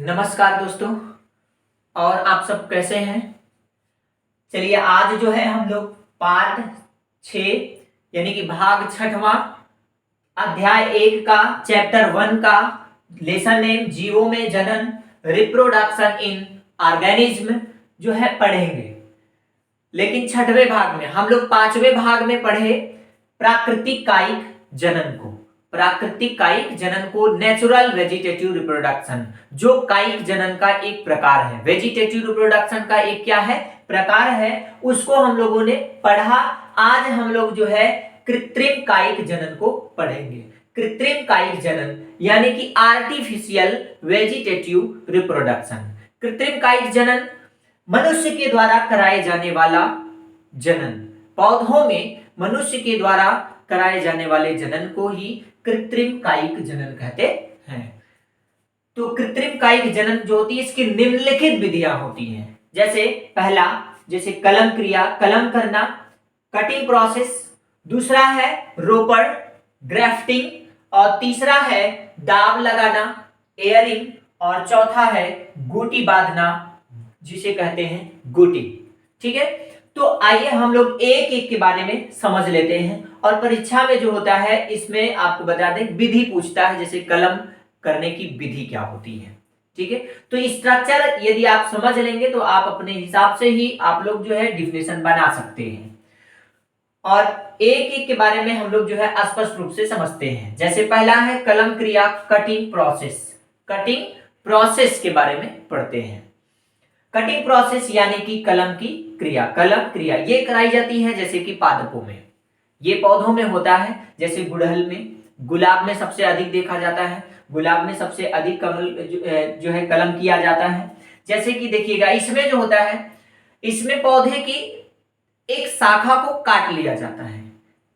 नमस्कार दोस्तों। और आप सब कैसे हैं? चलिए आज जो है हम लोग पार्ट 6 यानी कि भाग छठवां अध्याय 1 का चैप्टर 1 का लेसन नेम जीवों में जनन रिप्रोडक्शन इन ऑर्गेनिज्म जो है पढ़ेंगे। लेकिन छठवें भाग में हम लोग पांचवें भाग में पढ़े प्राकृतिक कायिक जनन को। प्राकृतिक कायिक जनन को नेचुरल वेजिटेटिव रिप्रोडक्शन, जो कायिक जनन का एक प्रकार है, वेजिटेटिव रिप्रोडक्शन का एक क्या है प्रकार है, उसको हम लोगों ने पढ़ा। आज हम लोग जो है कृत्रिम कायिक जनन को पढ़ेंगे। कृत्रिम कायिक जनन यानी कि आर्टिफिशियल वेजिटेटिव रिप्रोडक्शन। कृत्रिम कायिक जनन मनुष्य के द्वारा कराए जाने वाला जनन। पौधों में मनुष्य के द्वारा कराए जाने वाले जनन को ही कृत्रिम कायिक जनन कहते हैं। तो कृत्रिम कायिक जनन जो होती है इसकी निम्नलिखित विधियां होती हैं। जैसे पहला, जैसे कलम क्रिया, कलम करना, कटिंग प्रोसेस। दूसरा है रोपण, ग्राफ्टिंग। और तीसरा है दाब लगाना, एयरिंग। और चौथा है गुटी बांधना, जिसे कहते हैं गुटी। ठीक है, तो आइए हम लोग एक एक के बारे में समझ लेते हैं। और परीक्षा में जो होता है इसमें आपको बता दें विधि पूछता है, जैसे कलम करने की विधि क्या होती है। ठीक है, तो स्ट्रक्चर यदि आप समझ लेंगे तो आप अपने हिसाब से ही आप लोग जो है डिफिनेशन बना सकते हैं। और एक एक के बारे में हम लोग जो है स्पष्ट रूप से समझते हैं। जैसे पहला है कलम क्रिया, कटिंग प्रोसेस। कटिंग प्रोसेस के बारे में पढ़ते हैं। कटिंग प्रोसेस यानी कि कलम की क्रिया। कलम क्रिया ये कराई जाती है जैसे कि पादपों में, ये पौधों में होता है। जैसे गुड़हल में, गुलाब में सबसे अधिक देखा जाता है। गुलाब में सबसे अधिक कमल जो है कलम किया जाता है। जैसे कि देखिएगा इसमें जो होता है, इसमें पौधे की एक शाखा को काट लिया जाता है।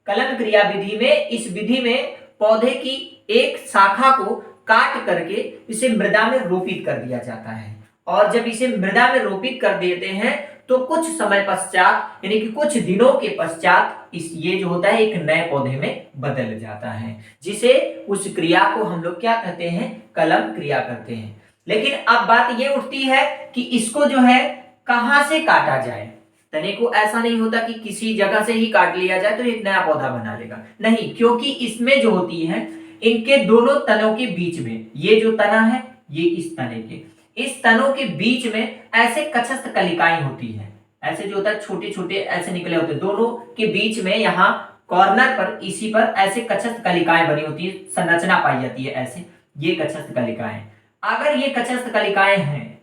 कलम क्रिया विधि में, इस विधि में पौधे की एक शाखा को काट करके इसे मृदा में रोपित कर दिया जाता है। और जब इसे मृदा में रोपित कर देते हैं तो कुछ समय पश्चात यानी कि कुछ दिनों के पश्चात इस ये जो होता है एक नए पौधे में बदल जाता है, जिसे उस क्रिया को हम लोग क्या कहते हैं, कलम क्रिया करते हैं। लेकिन अब बात ये उठती है कि इसको जो है कहां से काटा जाए। तने को ऐसा नहीं होता कि किसी जगह से ही काट लिया जाए तो एक नया पौधा बना लेगा, नहीं, क्योंकि इसमें जो होती है इनके दोनों तनों के बीच में, ये जो तना है ये इस तने के, इस तनों के बीच में ऐसे कक्षस्थ कलिकाएं होती हैं। ऐसे जो होता है छोटे छोटे ऐसे निकले होते हैं, दोनों के बीच में यहाँ कॉर्नर पर, इसी पर ऐसे कक्षस्थ कलिकाएं बनी होती है, संरचना पाई जाती है ऐसे, ये कक्षस्थ कलिकाएं। अगर ये कक्षस्थ कलिकाएं हैं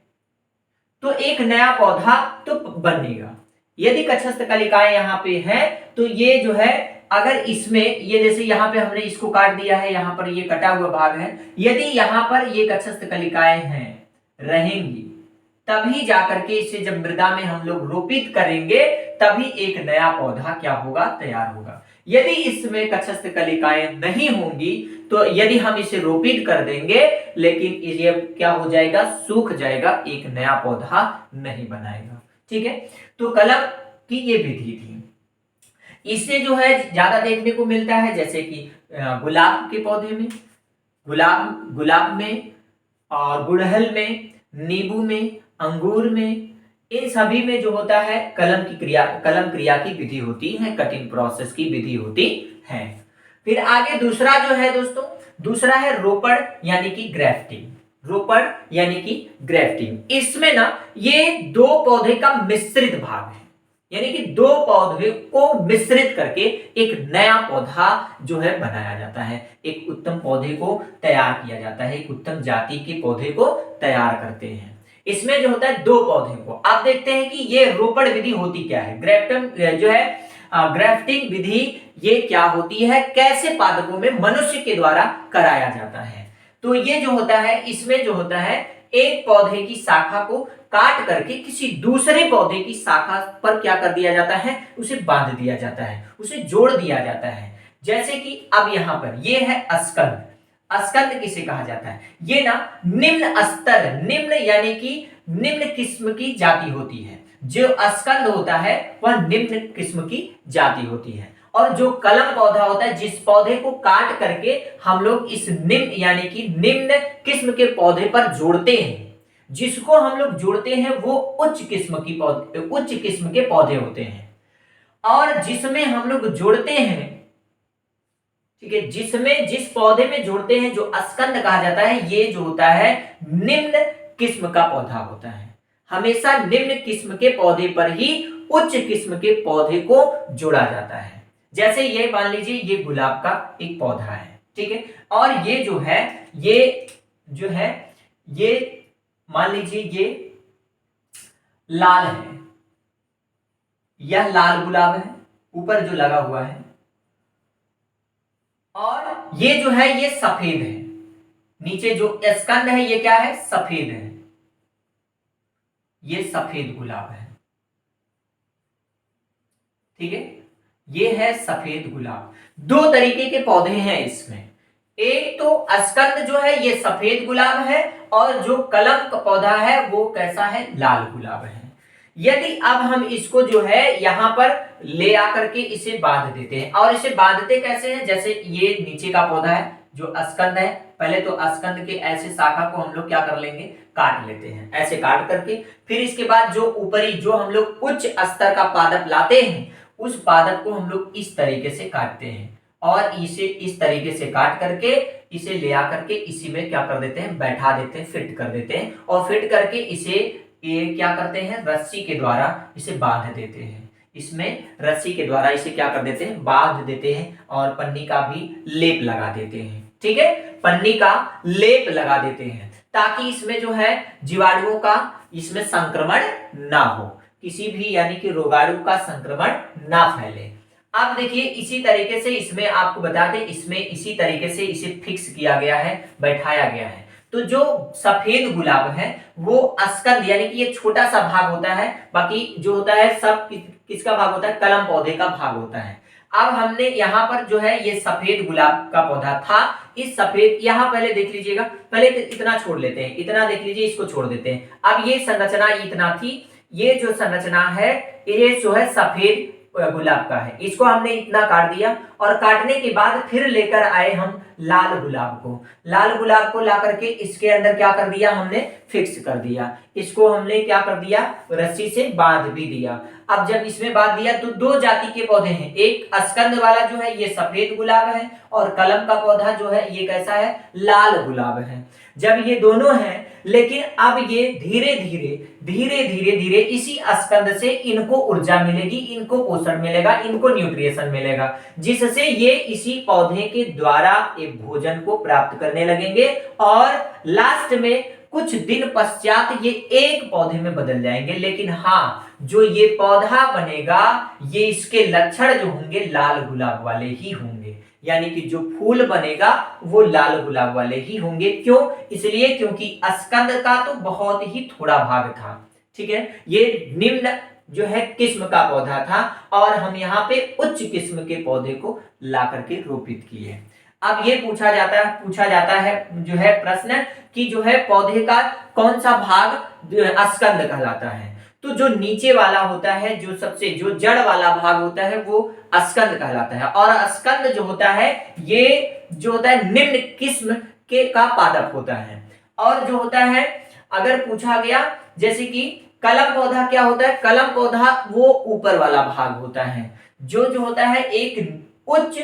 तो एक नया पौधा तो बनेगा। यदि कक्षस्थ कलिकाएं यहाँ पे हैं तो ये जो है, अगर इसमें ये जैसे यहाँ पे हमने इसको काट दिया है, यहाँ पर ये कटा हुआ भाग है, यदि यहाँ पर ये कक्षस्थ कलिकाएं हैं रहेंगी तभी जाकर के इसे जब मृदा में हम लोग रोपित करेंगे तभी एक नया पौधा क्या होगा, तैयार होगा। यदि इसमें कक्षस्थ कलिकाएं नहीं होंगी तो यदि हम इसे रोपित कर देंगे लेकिन ये क्या हो जाएगा, सूख जाएगा, एक नया पौधा नहीं बनाएगा। ठीक है, तो कलम की ये विधि थी। इससे जो है ज्यादा देखने को मिलता है जैसे कि गुलाब के पौधे में, गुलाब में, और गुड़हल में, नींबू में, अंगूर में, इन सभी में जो होता है कलम क्रिया की विधि होती है, कटिंग प्रोसेस की विधि होती है। फिर आगे दूसरा जो है दोस्तों, दूसरा है रोपण यानी कि ग्राफ्टिंग। रोपण यानी कि ग्राफ्टिंग, इसमें ना ये दो पौधे का मिश्रित भाग है, यानी कि दो पौधे को मिश्रित करके एक नया पौधा जो है बनाया जाता है, एक उत्तम पौधे को तैयार किया जाता है, एक उत्तम जाति के पौधे को तैयार करते हैं। इसमें जो होता है दो पौधे को, आप देखते हैं कि ये रोपण विधि होती क्या है, ग्राफ्टिंग जो है, ग्राफ्टिंग विधि ये क्या होती है, कैसे पादपों में मनुष्य के द्वारा कराया जाता है। तो ये जो होता है, इसमें जो होता है एक पौधे की शाखा को काट करके किसी दूसरे पौधे की शाखा पर क्या कर दिया जाता है, उसे बांध दिया जाता है, उसे जोड़ दिया जाता है। जैसे कि अब यहां पर ये है अस्कंद। अस्कंद किसे कहा जाता है, ये ना निम्न स्तर, निम्न यानी कि निम्न किस्म की जाति होती है। जो अस्कंद होता है वह निम्न किस्म की जाति होती है। और जो कलम पौधा होता है, जिस पौधे को काट करके हम लोग इस निम्न यानी कि निम्न किस्म के पौधे पर जोड़ते हैं, जिसको हम लोग जोड़ते हैं वो उच्च किस्म के पौधे होते हैं। और जिसमें हम लोग जोड़ते हैं, ठीक है, जिस पौधे में जोड़ते हैं जो स्कंद कहा जाता है, ये जो होता है निम्न किस्म का पौधा होता है। हमेशा निम्न किस्म के पौधे पर ही उच्च किस्म के पौधे को जोड़ा जाता है। जैसे ये मान लीजिए ये गुलाब का एक पौधा है, ठीक है, और ये जो है ये मान लीजिए ये लाल है, यह लाल गुलाब है ऊपर जो लगा हुआ है, और ये जो है ये सफेद है, नीचे जो स्कंद है ये क्या है, सफेद है, ये सफेद गुलाब है, ठीक है, ये है सफेद गुलाब। दो तरीके के पौधे हैं इसमें, एक तो स्कंद जो है ये सफेद गुलाब है, और जो कलम का पौधा है वो कैसा है, लाल गुलाब है। यदि अब हम इसको जो है यहां पर ले आकर के इसे बांध देते हैं, और इसे बांधते कैसे हैं, जैसे ये नीचे का पौधा है जो स्कंद है, पहले तो स्कंद के ऐसे शाखा को हम लोग क्या कर लेंगे, काट लेते हैं, ऐसे काट करके फिर इसके बाद जो ऊपरी जो हम लोग उच्च स्तर का पादप लाते हैं, उस पादप को हम लोग इस तरीके से काटते हैं, और इसे इस तरीके से काट करके इसे ले आकर के इसी में क्या कर देते हैं, बैठा देते हैं, फिट कर देते हैं, और फिट करके इसे ये क्या करते हैं, रस्सी के द्वारा इसे बांध देते हैं, इसमें रस्सी के द्वारा इसे क्या कर देते हैं, बांध देते हैं, और पन्नी का भी लेप लगा देते हैं, ठीक है, पन्नी का लेप लगा देते हैं, ताकि इसमें जो है जीवाणुओं का इसमें संक्रमण ना हो, किसी भी यानी कि रोगाणु का संक्रमण ना फैले। अब देखिए इसी तरीके से इसमें आपको बता दें, इसमें इसी तरीके से इसे फिक्स किया गया है, बैठाया गया है। तो जो सफेद गुलाब है वो स्कंद यानी कि ये छोटा सा भाग होता है, बाकी जो होता है सब किसका भाग होता है, कलम पौधे का भाग होता है। अब हमने यहाँ पर जो है ये सफेद गुलाब का पौधा था, इस सफेद यहाँ पहले देख लीजिएगा, पहले इतना छोड़ लेते हैं, इतना देख लीजिए, इसको छोड़ देते हैं। अब ये संरचना इतना थी, ये जो संरचना है ये जो है सफेद गुलाब का है, इसको हमने इतना काट दिया, और काटने के बाद फिर लेकर आए हम लाल गुलाब को ला करके इसके अंदर क्या कर दिया, हमने फिक्स कर दिया, इसको हमने क्या कर दिया, रस्सी से बांध भी दिया। अब जब इसमें बांध दिया तो दो जाति के पौधे हैं, एक स्कंद वाला जो है ये सफेद गुलाब है, और कलम का पौधा जो है ये कैसा है, लाल गुलाब है। जब ये दोनों हैं, लेकिन अब ये धीरे धीरे इसी स्कंद से इनको ऊर्जा मिलेगी, इनको पोषण मिलेगा, इनको न्यूट्रिएशन मिलेगा, जिससे ये इसी पौधे के द्वारा एक भोजन को प्राप्त करने लगेंगे, और लास्ट में कुछ दिन पश्चात ये एक पौधे में बदल जाएंगे। लेकिन हाँ, जो ये पौधा बनेगा ये इसके लक्षण जो होंगे लाल गुलाब वाले ही होंगे, यानी कि जो फूल बनेगा वो लाल गुलाब वाले ही होंगे। क्यों? इसलिए क्योंकि स्कंद का तो बहुत ही थोड़ा भाग था, ठीक है, ये निम्न जो है किस्म का पौधा था, और हम यहाँ पे उच्च किस्म के पौधे को ला करके रोपित किए। अब ये पूछा जाता है जो है प्रश्न कि जो है पौधे का कौन सा भाग स्कंद कहलाता है। तो जो नीचे वाला होता है, जो सबसे जो जड़ वाला भाग होता है वो स्कंद कहलाता है, और स्कंद जो होता है ये जो होता है निम्न किस्म के का पादप होता है। और जो होता है अगर पूछा गया जैसे कि कलम पौधा क्या होता है, कलम पौधा वो ऊपर वाला भाग होता है, जो होता है एक उच्च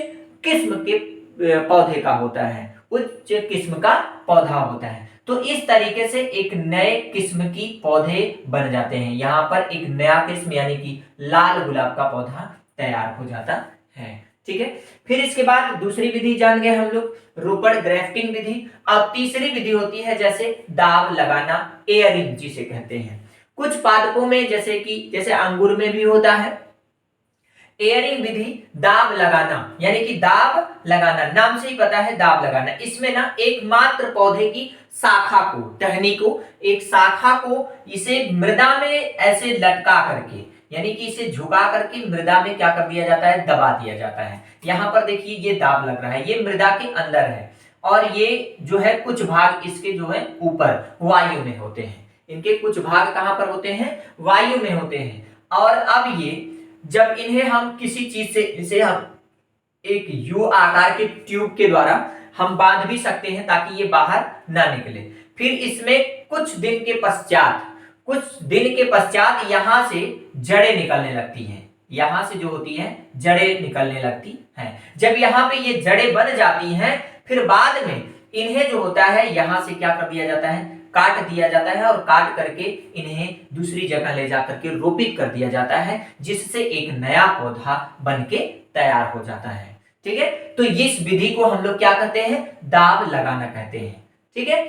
किस्म के पौधे का होता है, उच्च किस्म का पौधा होता है। तो इस तरीके से एक नए किस्म की पौधे बन जाते हैं, यहाँ पर एक नया किस्म यानी कि लाल गुलाब का पौधा तैयार हो जाता है, ठीक है। फिर इसके बाद दूसरी विधि जान गए हम लोग, रोपण ग्राफ्टिंग विधि। अब तीसरी विधि होती है जैसे दाब लगाना, एयरिंग जिसे कहते हैं। कुछ पादपों में जैसे अंगूर में भी होता है एयरिंग विधि, दाब लगाना, यानी कि दाब लगाना नाम से ही पता है दाब लगाना। इसमें ना एकमात्र पौधे की शाखा को, टहनी को, एक शाखा को इसे मृदा में ऐसे लटका करके, यानी कि इसे झुका करके मृदा में क्या कर दिया जाता है, दबा दिया जाता है। यहाँ पर देखिए ये दाब लग रहा है, ये मृदा के अंदर है, और ये जो है कुछ भाग इसके जो है ऊपर वायु में होते हैं, इनके कुछ भाग कहाँ पर होते हैं, वायु में होते हैं। और अब ये जब इन्हें हम किसी चीज से, इसे हम एक यू आकार के ट्यूब के द्वारा हम बांध भी सकते हैं ताकि ये बाहर ना निकले। फिर इसमें कुछ दिन के पश्चात यहां से जड़ें निकलने लगती हैं। यहां से जो होती हैं जड़ें निकलने लगती हैं। जब यहाँ पे ये जड़ें बन जाती हैं, फिर बाद में इन्हें जो होता है यहां से क्या कर दिया जाता है, काट दिया जाता है, और काट करके इन्हें दूसरी जगह ले जाकर के रोपित कर दिया जाता है, जिससे एक नया पौधा बन के तैयार हो जाता है। ठीक है, तो इस विधि को हम लोग क्या कहते हैं, दाब लगाना कहते हैं। ठीक है,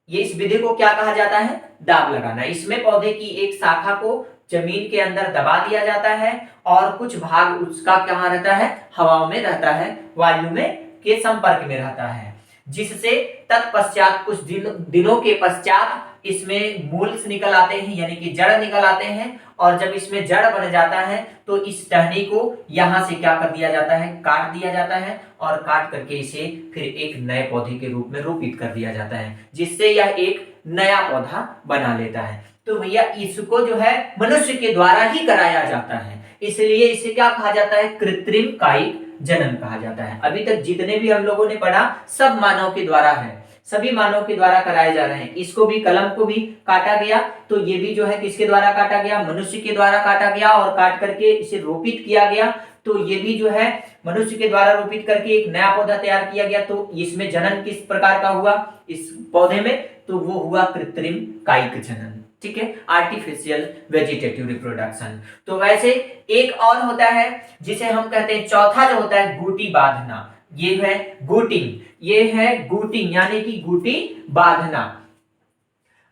ये इस विधि को क्या कहा जाता है, दाब लगाना। इसमें पौधे की एक शाखा को जमीन के अंदर दबा दिया जाता है और कुछ भाग उसका कहाँ रहता है, हवाओं में रहता है, वायु में के संपर्क में रहता है, जिससे तत्पश्चात कुछ दिनों के पश्चात इसमें मूल्स निकल आते हैं, यानी कि जड़ निकल आते हैं। और जब इसमें जड़ बन जाता है तो इस टहनी को यहां से क्या कर दिया जाता है, काट दिया जाता है, और काट करके इसे फिर एक नए पौधे के रूप में रोपित कर दिया जाता है, जिससे यह एक नया पौधा बना लेता है। तो भैया इसको जो है मनुष्य के द्वारा ही कराया जाता है, इसलिए इसे क्या कहा जाता है, कृत्रिम कायिक जनन कहा जाता है। अभी तक जितने भी हम लोगों ने पढ़ा सब मानव के द्वारा है, सभी मानव के द्वारा कराए जा रहे हैं। इसको भी, कलम को भी काटा गया, तो ये भी जो है किसके द्वारा काटा गया, मनुष्य के द्वारा काटा गया, और काट करके इसे रोपित किया गया। तो ये भी जो है मनुष्य के द्वारा रोपित करके एक नया पौधा तैयार किया गया। तो इसमें जनन किस प्रकार का हुआ इस पौधे में, तो वो हुआ कृत्रिम कायिक जनन। ठीक है, आर्टिफिशियल वेजिटेटिव रिप्रोडक्शन। तो वैसे एक और होता है जिसे हम कहते हैं, चौथा जो होता है गुटी बांधना, ये है गुटिंग, ये है गुटिंग यानी कि गुटी बांधना।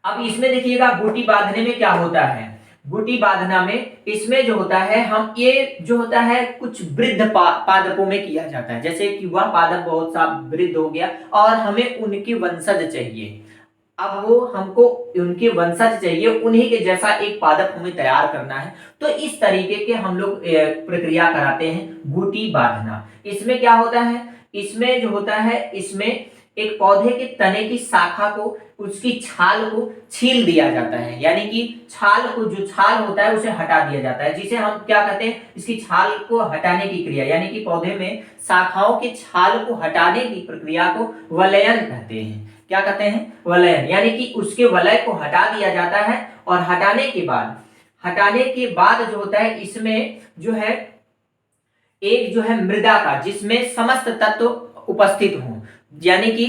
अब इसमें देखिएगा गुटी बांधने में क्या होता है, गुटी बांधना में इसमें जो होता है, हम ये जो होता है कुछ वृद्ध पादपों में किया जाता है। जैसे कि वह पादप बहुत सा वृद्ध हो गया और हमें उनके वंशज चाहिए, अब वो हमको उनके वंशज चाहिए, उन्हीं के जैसा एक पादप हमें तैयार करना है, तो इस तरीके के हम लोग प्रक्रिया कराते हैं गुटी बांधना। इसमें क्या होता है, इसमें जो होता है, इसमें एक पौधे के तने की शाखा को, उसकी छाल को छील दिया जाता है, यानी कि छाल को, जो छाल होता है उसे हटा दिया जाता है, जिसे हम क्या कहते हैं, इसकी छाल को हटाने की क्रिया, यानी कि पौधे में शाखाओं की छाल को हटाने की प्रक्रिया को वलयन कहते हैं। क्या कहते हैं, वलयन, यानी कि उसके वलय को हटा दिया जाता है। और हटाने के बाद जो होता है, इसमें जो है एक जो है मृदा का, जिसमें समस्त तत्व उपस्थित हों, यानी कि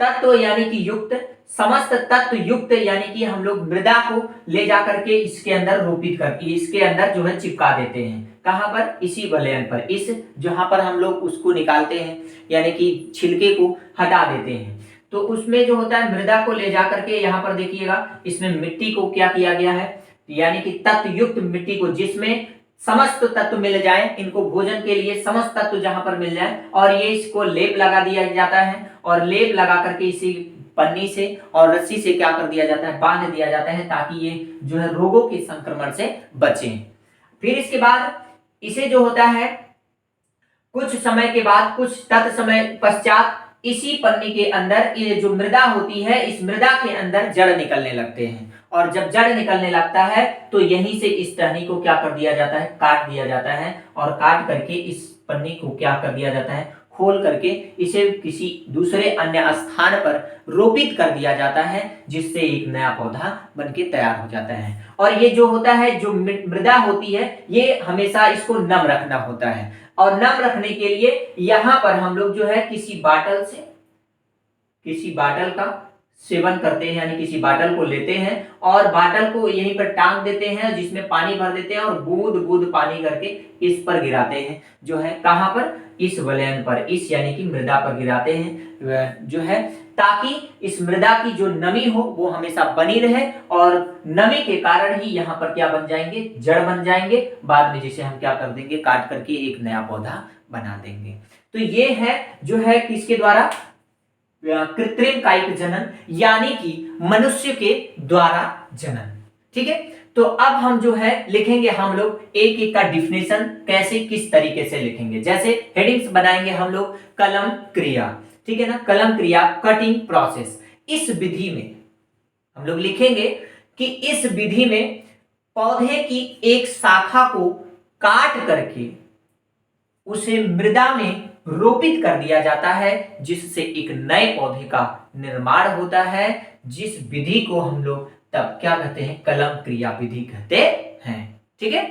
तत्व यानी कि युक्त, समस्त तत्व युक्त, यानी कि हम लोग मृदा को ले जाकर के इसके अंदर रोपित करके इसके अंदर जो है चिपका देते हैं। कहां पर, इसी वलयन पर, इस जहां पर हम लोग उसको निकालते हैं, यानी कि छिलके को हटा देते हैं। तो उसमें जो होता है मृदा को ले जाकर के, यहाँ पर देखिएगा इसमें मिट्टी को क्या किया गया है, यानी कि तत्व युक्त मिट्टी को, जिसमें समस्त तत्व मिल जाए, इनको भोजन के लिए समस्त तत्व जहां पर मिल जाए, और ये इसको लेप लगा दिया जाता है, और लेप लगा करके इसी पन्नी से और रस्सी से क्या कर दिया जाता है, बांध दिया जाता है, ताकि ये जो है रोगों के संक्रमण से बचें। फिर इसके बाद इसे जो होता है कुछ समय के बाद, कुछ तत्समय पश्चात, इसी पन्नी के अंदर ये जो मृदा होती है, इस मृदा के अंदर जड़ निकलने लगते हैं, और जब जड़ निकलने लगता है तो यहीं से इस टहनी को क्या कर दिया जाता है, काट दिया जाता है, और काट करके इस पन्नी को क्या कर दिया जाता है, खोल करके इसे किसी दूसरे अन्य स्थान पर रोपित कर दिया जाता है, जिससे एक नया पौधा बनके तैयार हो जाता है। और ये जो होता है, जो मृदा होती है, ये हमेशा इसको नम रखना होता है, और नम रखने के लिए यहाँ पर हम लोग जो है किसी बाटल का सेवन करते हैं, यानी किसी बाटल को लेते हैं और बाटल को यहीं पर टांग देते हैं, जिसमें पानी भर देते हैं, और बूंद बूंद पानी करके इस पर गिराते हैं, जो है कहां पर, इस वलयन पर, इस यानी कि मृदा पर गिराते हैं, जो है ताकि इस मृदा की जो नमी हो वो हमेशा बनी रहे, और नमी के कारण ही यहाँ पर क्या बन जाएंगे, जड़ बन जाएंगे, बाद में जिसे हम क्या कर देंगे, काट करके एक नया पौधा बना देंगे। तो ये है जो है किसके द्वारा, कृत्रिम कायिक जनन, यानी कि मनुष्य के द्वारा जनन। ठीक है, तो अब हम जो है लिखेंगे, हम लोग एक एक का डिफिनेशन कैसे किस तरीके से लिखेंगे। जैसे हेडिंग्स बनाएंगे हम लोग, कलम क्रिया, ठीक है ना, कलम क्रिया, कटिंग प्रोसेस। इस विधि में हम लोग लिखेंगे कि इस विधि में पौधे की एक शाखा को काट करके उसे मृदा में रोपित कर दिया जाता है, जिससे एक नए पौधे का निर्माण होता है, जिस विधि को हम लोग तब क्या कहते हैं, कलम क्रिया विधि कहते हैं। ठीक है,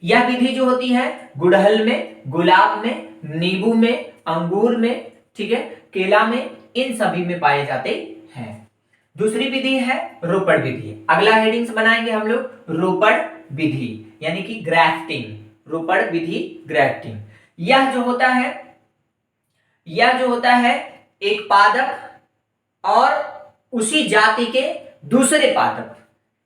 यह विधि जो होती है गुड़हल में, गुलाब में, नींबू में, अंगूर में, ठीक है, केला में, इन सभी में पाए जाते हैं। दूसरी विधि है रोपड़ विधि। अगला हेडिंग्स बनाएंगे हम लोग रोपड़ विधि यानी कि ग्राफ्टिंग। रोपड़ विधि ग्राफ्टिंग, यह जो होता है एक पादप और उसी जाति के दूसरे पादप,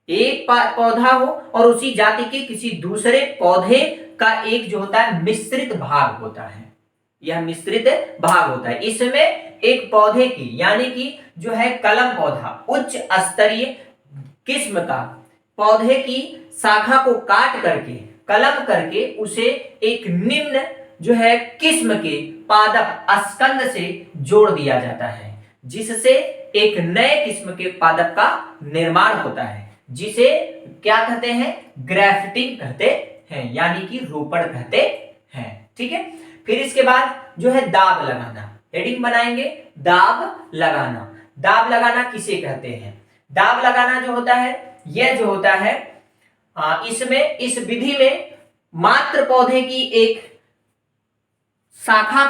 एक पौधा हो और उसी जाति के किसी दूसरे पौधे का एक जो होता है मिश्रित भाग होता है। यह मिश्रित भाग होता है। इसमें एक पौधे की यानी कि जो है कलम पौधा, उच्च स्तरीय किस्म का पौधे की शाखा को काट करके कलम करके उसे एक निम्न जो है किस्म के पादप स्कंद से जोड़ दिया जाता है, जिससे एक नए किस्म के पादप का निर्माण होता है, जिसे क्या कहते हैं, ग्राफ्टिंग कहते हैं यानी कि रोपड़ कहते हैं। ठीक है, फिर इसके बाद जो है दाब लगाना, हेडिंग बनाएंगे दाब लगाना। दाब लगाना किसे कहते हैं? दाब लगाना जो होता है, यह जो होता है इसमें इस विधि में मात्र पौधे की एक शाखा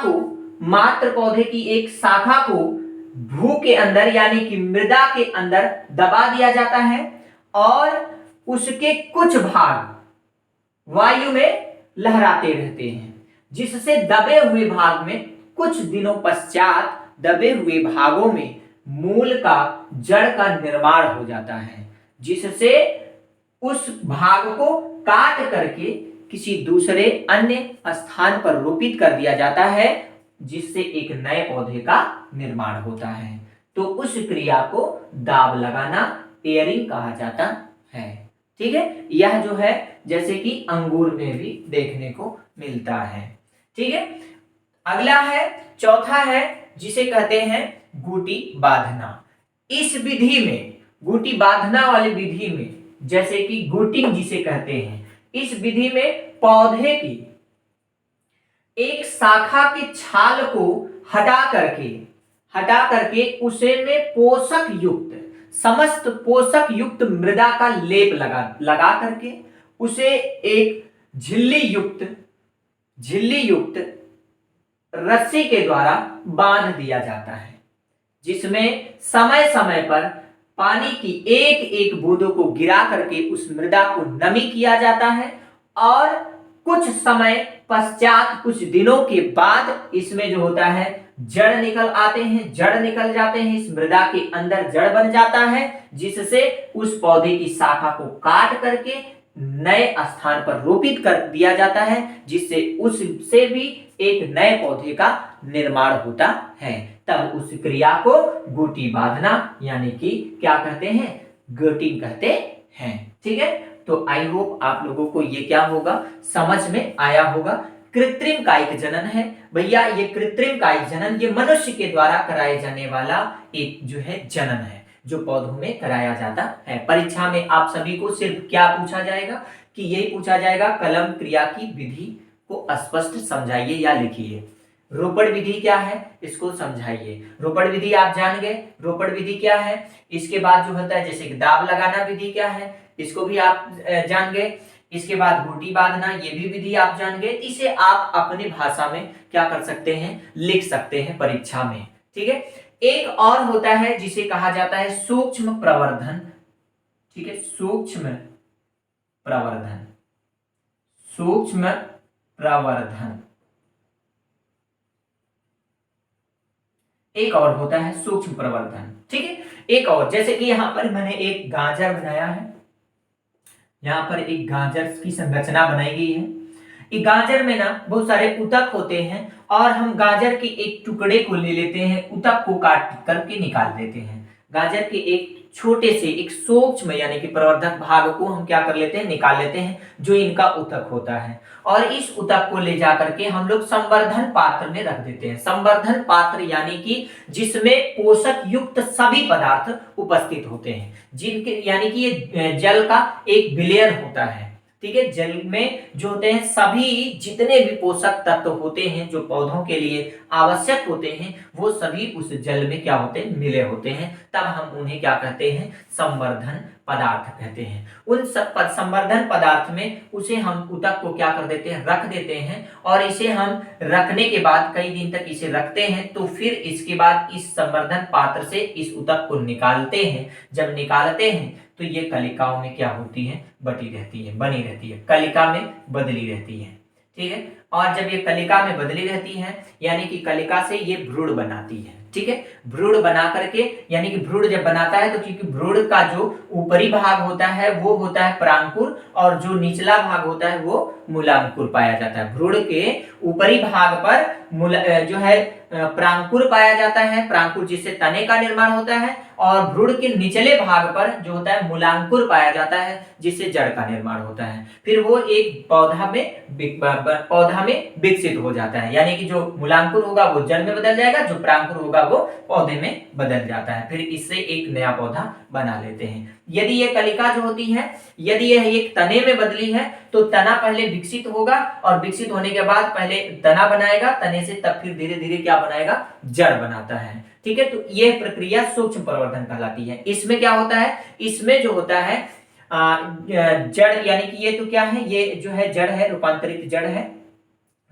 को भू के अंदर यानी कि मृदा के अंदर दबा दिया जाता है और उसके कुछ भाग वायु में लहराते रहते हैं, जिससे दबे हुए भाग में कुछ दिनों पश्चात दबे हुए भागों में मूल का जड़ का निर्माण हो जाता है, जिससे उस भाग को काट करके किसी दूसरे अन्य स्थान पर रोपित कर दिया जाता है, जिससे एक नए पौधे का निर्माण होता है। तो उस क्रिया को दाब लगाना, एयरिंग कहा जाता है। ठीक है, यह जो है जैसे कि अंगूर में भी देखने को मिलता है। ठीक है, अगला है, चौथा है जिसे कहते हैं गूटी बांधना। इस विधि में, गूटी बांधना वाली विधि में, जैसे कि गूटिंग जिसे कहते हैं, इस विधि में पौधे की एक शाखा की छाल को हटा करके उसे में पोषक युक्त, समस्त पोषक युक्त मृदा का लेप लगा करके उसे एक झिल्ली युक्त रस्सी के द्वारा बांध दिया जाता है, जिसमें समय समय पर पानी की एक एक बूंदों को गिरा करके उस मृदा को नमी किया जाता है और कुछ समय पश्चात, कुछ दिनों के बाद इसमें जो होता है जड़ निकल जाते हैं, इस मृदा के अंदर जड़ बन जाता है, जिससे उस पौधे की शाखा को काट करके नए स्थान पर रोपित कर दिया जाता है, जिससे उससे भी एक नए पौधे का निर्माण होता है। तब उस क्रिया को गूटी बांधना यानी कि क्या कहते हैं, गूटिंग कहते हैं। ठीक है, तो आई होप आप लोगों को ये क्या होगा, समझ में आया होगा। कृत्रिम कायिक जनन है भैया, ये कृत्रिम कायिक जनन ये मनुष्य के द्वारा कराए जाने वाला एक जो है जनन है, जो पौधों में कराया जाता है। परीक्षा में आप सभी को सिर्फ क्या पूछा जाएगा कि यही पूछा जाएगा, कलम क्रिया की विधि को स्पष्ट समझाइए या लिखिए। रोपड़ विधि क्या है, इसको समझाइए। रोपड़ विधि आप जान गए, रोपड़ विधि क्या है। इसके बाद जो होता है जैसे कि दाब लगाना विधि क्या है, इसको भी आप जान गए। इसके बाद गूटी बांधना, ये भी विधि आप जान गए। इसे आप अपनी भाषा में क्या कर सकते हैं, लिख सकते हैं परीक्षा में। ठीक है, एक और होता है जिसे कहा जाता है सूक्ष्म प्रवर्धन। ठीक है, सूक्ष्म प्रवर्धन एक और होता है सूक्ष्म प्रवर्धन। ठीक है, एक और जैसे कि यहां पर मैंने एक गाजर बनाया है, यहां पर एक गाजर की संरचना बनाई गई है। ये गाजर में ना बहुत सारे उतक होते हैं और हम गाजर के एक टुकड़े को ले लेते हैं, उतक को काट करके निकाल देते हैं। गाजर के एक छोटे से एक सूक्ष्म यानी कि प्रवर्धक भाग को हम क्या कर लेते हैं, निकाल लेते हैं, जो इनका उतक होता है, और इस उतक को ले जा करके हम लोग संवर्धन पात्र में रख देते हैं। संवर्धन पात्र यानी कि जिसमें पोषक युक्त सभी पदार्थ उपस्थित होते हैं, जिनके यानी कि ये जल का एक विलयन होता है। ठीक है। जल में जो होते हैं सभी जितने भी पोषक तत्व होते हैं जो पौधों के लिए आवश्यक होते हैं वो सभी उस जल में क्या होते हैं, मिले होते हैं। तब हम उन्हें क्या कहते हैं, संवर्धन पदार्थ कहते हैं। उन सब संवर्धन पदार्थ में उसे हम ऊतक को क्या कर देते हैं, रख देते हैं। और इसे हम रखने के बाद कई दिन तक इसे रखते हैं, तो फिर इसके बाद इस संवर्धन पात्र से इस ऊतक को निकालते हैं। जब निकालते हैं तो ये कलिकाओं में क्या होती है, बटी रहती है, बनी रहती है, कलिका में बदली रहती है। ठीक है। और जब ये कलिका में बदली रहती है यानी कि कलिका से ये भ्रूण बनाती है। ठीक है। भ्रूण बना करके यानी कि भ्रूण जब बनाता है तो क्योंकि भ्रूण का जो ऊपरी भाग होता है वो होता है परांकुर और जो निचला भाग होता है वो मूलांकुर पाया जाता है। भ्रूण के ऊपरी भाग पर जो है परांकुर पाया जाता है, परांकुर जिससे तने का निर्माण होता है। और भ्रूण के निचले भाग पर जो होता है मूलांकुर पाया जाता है जिससे जड़ का निर्माण होता है। फिर वो एक पौधा में विकसित हो जाता है। यानी कि जो मूलांकुर होगा वो जड़ में बदल जाएगा, जो परांकुर होगा वो पौधे में बदल जाता है। फिर इससे एक नया पौधा बना लेते हैं। यदि ये कलिका जो होती है, यदि यह एक तने में बदली है तो तना पहले विकसित होगा और विकसित होने के बाद पहले तना बनाएगा, तने से तब फिर धीरे धीरे क्या बनाएगा, जड़ बनाता है। ठीक है। तो यह प्रक्रिया सूक्ष्म प्रवर्धन कहलाती है। इसमें क्या होता है, इसमें जो होता है जड़, यानी कि ये तो क्या है, ये जो है जड़ है, रूपांतरित जड़ है।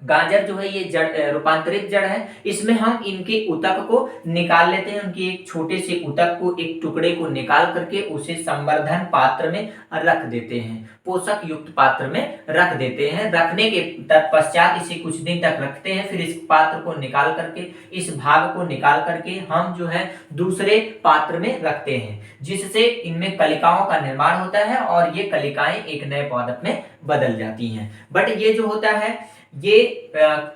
गाजर जो है ये जड़ रूपांतरित जड़ है। इसमें हम इनके ऊतक को निकाल लेते हैं, उनके एक छोटे से ऊतक को, एक टुकड़े को निकाल करके उसे संवर्धन पात्र में रख देते हैं, पोषक युक्त पात्र में रख देते हैं। रखने के तत्पश्चात इसे कुछ दिन तक रखते हैं। फिर इस पात्र को निकाल करके, इस भाग को निकाल करके हम जो है दूसरे पात्र में रखते हैं, जिससे इनमें कलिकाओं का निर्माण होता है और ये कलिकाएं एक नए पादप में बदल जाती हैं। बट ये जो होता है ये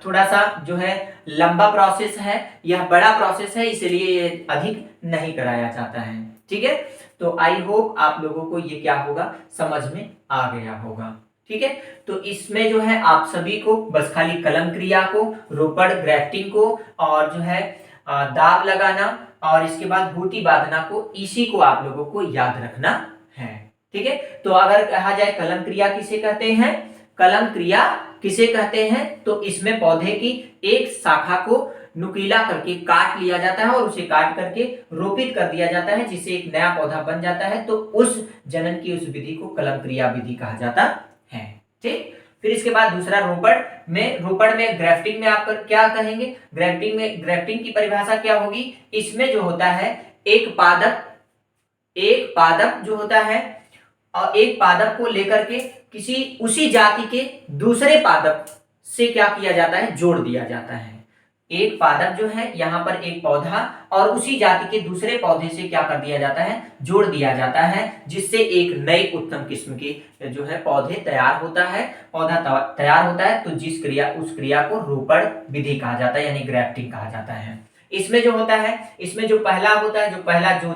थोड़ा सा जो है लंबा प्रोसेस है, यह बड़ा प्रोसेस है, इसलिए ये अधिक नहीं कराया जाता है। ठीक है। तो आई होप आप लोगों को ये क्या होगा, समझ में आ गया होगा। ठीक है। तो इसमें जो है आप सभी को बस खाली कलम क्रिया को, रोपड़ ग्राफ्टिंग को और जो है दाब लगाना और इसके बाद बूटी बांधना को, इसी को आप लोगों को याद रखना है। ठीक है। तो अगर कहा जाए कलम क्रिया किसे कहते हैं, कलम क्रिया किसे कहते हैं, तो इसमें पौधे की एक शाखा को नुकीला करके काट लिया जाता है और उसे काट करके रोपित कर दिया जाता है, जिससे एक नया पौधा बन जाता है। तो उस जनन की उस विधि को कलम क्रिया विधि कहा जाता है। ठीक। फिर इसके बाद दूसरा रोपड़ में ग्राफ्टिंग में आप क्या कहेंगे, ग्राफ्टिंग की परिभाषा क्या होगी, इसमें जो होता है एक पादप जो होता है और एक पादप को लेकर के किसी उसी जाति के दूसरे पादप से क्या किया जाता है, जोड़ दिया जाता है। एक पादप जो है यहाँ पर एक पौधा और उसी जाति के दूसरे पौधे से क्या कर दिया जाता है, जोड़ दिया जाता है, जिससे एक नई उत्तम किस्म की जो है पौधा तैयार होता है। तो उस क्रिया को रोपड़ विधि कहा जाता है, यानी ग्राफ्टिंग कहा जाता है। इसमें जो होता है, इसमें जो पहला होता है, जो पहला जो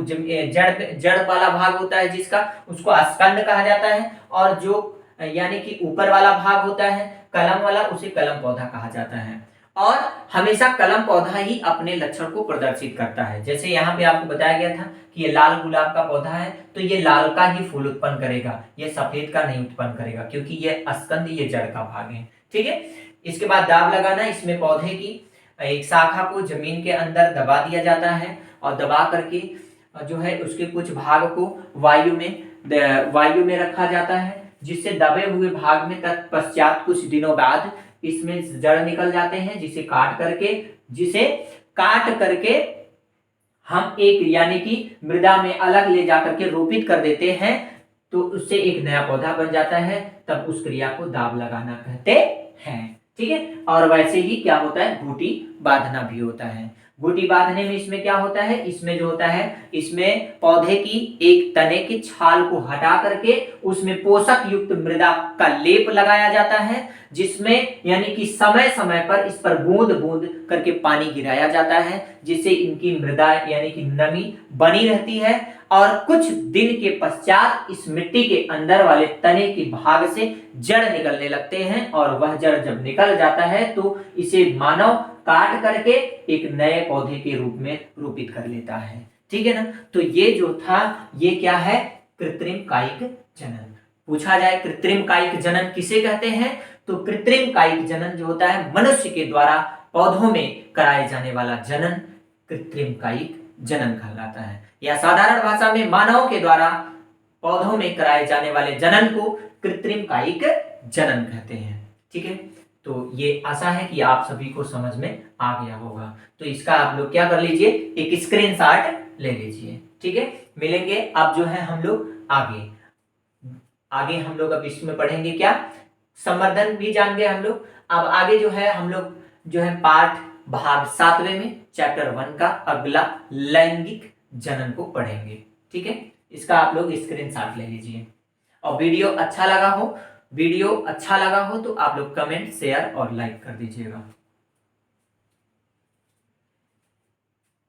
जड़ वाला भाग होता है जिसका, उसको स्कंद कहा जाता है। और जो यानी कि ऊपर वाला भाग होता है कलम वाला, उसे कलम पौधा कहा जाता है। और हमेशा कलम पौधा ही अपने लक्षण को प्रदर्शित करता है। जैसे यहाँ पे आपको बताया गया था कि ये लाल गुलाब का पौधा है, तो ये लाल का ही फूल उत्पन्न करेगा, ये सफेद का नहीं उत्पन्न करेगा, क्योंकि ये स्कंद, ये जड़ का भाग है। ठीक है। इसके बाद दाब लगाना, इसमें पौधे की एक शाखा को जमीन के अंदर दबा दिया जाता है और दबा करके जो है उसके कुछ भाग को वायु में रखा जाता है, जिससे दबे हुए भाग में तत्पश्चात कुछ दिनों बाद इसमें जड़ निकल जाते हैं, जिसे काट करके हम एक यानी कि मृदा में अलग ले जाकर के रोपित कर देते हैं, तो उससे एक नया पौधा बन जाता है। तब उस क्रिया को दाब लगाना कहते हैं। ठीक है। और वैसे ही क्या होता है, बूटी बांधना भी होता है। बूटी बांधने में इसमें क्या होता है, इसमें जो होता है, इसमें पौधे की एक तने की छाल को हटा करके उसमें पोषक युक्त मृदा का लेप लगाया जाता है, जिसमें यानी कि समय समय पर इस पर बूंद बूंद करके पानी गिराया जाता है, जिससे इनकी मृदा यानी कि नमी बनी रहती है। और कुछ दिन के पश्चात इस मिट्टी के अंदर वाले तने के भाग से जड़ निकलने लगते हैं, और वह जड़ जब निकल जाता है तो इसे मानव काट करके एक नए पौधे के रूप में रोपित कर लेता है। ठीक है ना। तो ये जो था, ये क्या है, कृत्रिम कायिक जनन। पूछा जाए कृत्रिम कायिक जनन किसे कहते हैं, तो कृत्रिम कायिक जनन जो होता है मनुष्य के द्वारा पौधों में कराए जाने वाला जनन कृत्रिम कायिक जनन कहलाता है, या साधारण भाषा में मानवों के द्वारा पौधों में कराए जाने वाले जनन को कृत्रिम कायिक जनन कहते हैं। ठीक है, तो ये आशा है कि आप सभी को समझ में आ गया होगा। तो इसका आप लोग क्या कर लीजिए, एक स्क्रीनशॉट ले लीजिए। ठीक है, मिलेंगे अब जो है हम लोग आगे आगे हम लोग अब इसमें पढ़ेंगे क्या, संवर्धन भी जान गए हम लोग। अब आगे जो है हम लोग जो है पाठ भाग 7वें में चैप्टर 1 का अगला लैंगिक जनन को पढ़ेंगे। ठीक है, इसका आप लोग स्क्रीनशॉट ले लीजिए। और वीडियो अच्छा लगा हो तो आप लोग कमेंट शेयर और लाइक कर दीजिएगा।